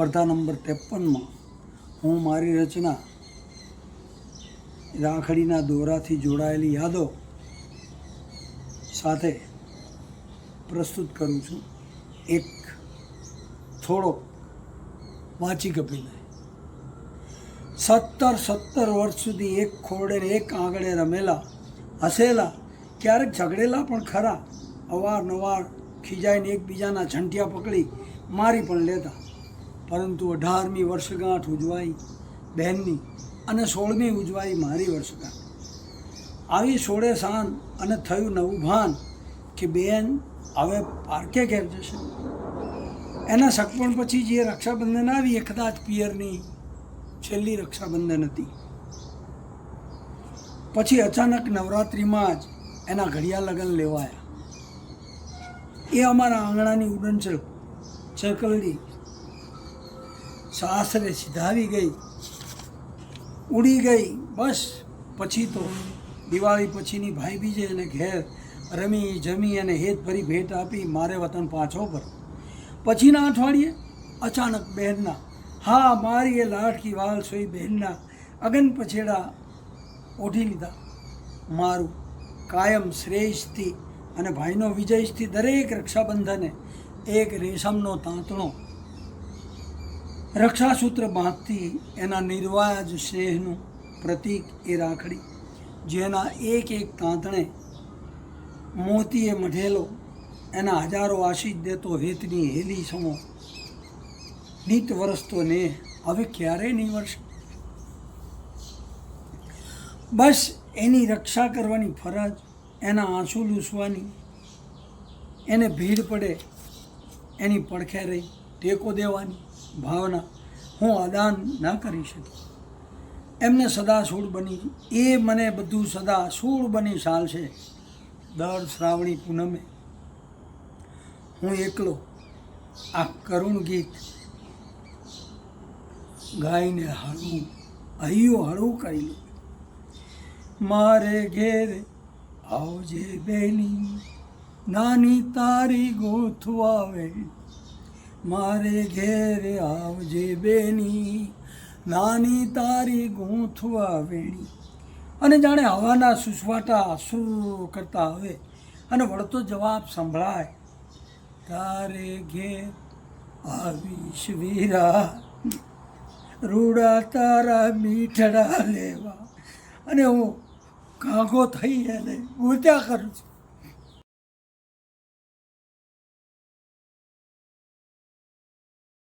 સ્પર્ધા નંબર 53માં હું મારી રચના રાખડીના દોરાથી જોડાયેલી યાદો સાથે પ્રસ્તુત કરું છું. એક થોડો વાચિક અભિનય. 17 વર્ષ સુધી એક ખોરડે એક આંગળે રમેલા, હસેલા, ક્યારેક ઝઘડેલા પણ ખરા. અવારનવાર ખીજાઈને એકબીજાના ઝંટિયા પકડી મારી પણ લેતા. પરંતુ 18મી વર્ષગાંઠ ઉજવાઈ બહેનની અને 16મી ઉજવાઈ મારી વર્ષગાંઠ. આવી 16 સાંજ અને થયું નવું ભાન કે બેન હવે પાર્કે ઘેર જશે. એના સગપણ પછી જે રક્ષાબંધન આવી એ કદાચ પિયરની છેલ્લી રક્ષાબંધન હતી. પછી અચાનક નવરાત્રિમાં જ એના ઘડિયા લગ્ન લેવાયા. એ અમારા આંગણાની ઉડન ચકલડી સાસરે સીધાવી ગઈ, ઉડી ગઈ. બસ પછી તો દિવાળી પછીની ભાઈબીજે એને ઘેર રમી જમી અને હેતભરી ભેટ આપી મારે વતન પાછો પર. પછીના અઠવાડિયે અચાનક બહેનના, હા મારી એ લાડકી વાલ સોઈ બહેનના અગન પછેડા ઓઢી લીધા. મારું કાયમ શ્રેયસથી અને ભાઈનો વિજયથી દરેક રક્ષાબંધને એક રેશમનો તાંતણો રક્ષાસૂત્ર બાંધતી એના નિર્વાજ સ્નેહનું પ્રતીક એ રાખડી, જેના એક એક તાંતણે મોતીએ મઢેલો એના હજારો આશીષ દેતો હેતની હેલી સમો નીત વરસતો ને હવે ક્યારેય નહીં વરસે. બસ એની રક્ષા કરવાની ફરજ, એના આંસુ લૂસવાની, એને ભીડ પડે એની પડખે રહી ટેકો દેવાની ભાવના હું અદાન ન કરી શકી. એમને સદા સૂળ બની, એ મને બધું સદા સૂળ બની ચાલશે. દર શ્રાવણી પૂનમે હું એકલો આ કરુણ ગીત ગાઈને હળવું હૈયું હળવું કરી લઉં. મારે ઘેરે આવજે બેની, નાની તારી ગૂંથવા વેણી. મારે ઘેરે આવજે બેની, નાની તારી ગૂંથવા વેણી. અને જાણે હવાના સુસવાટા સુર કરતા આવે અને વળતો જવાબ સંભળાય, તારે ઘેર આવીશ વીરા, રૂડા તારા મીઠડા લેવા. અને હું કાંગો થઈ એને ગૂંથ્યા કરું છું.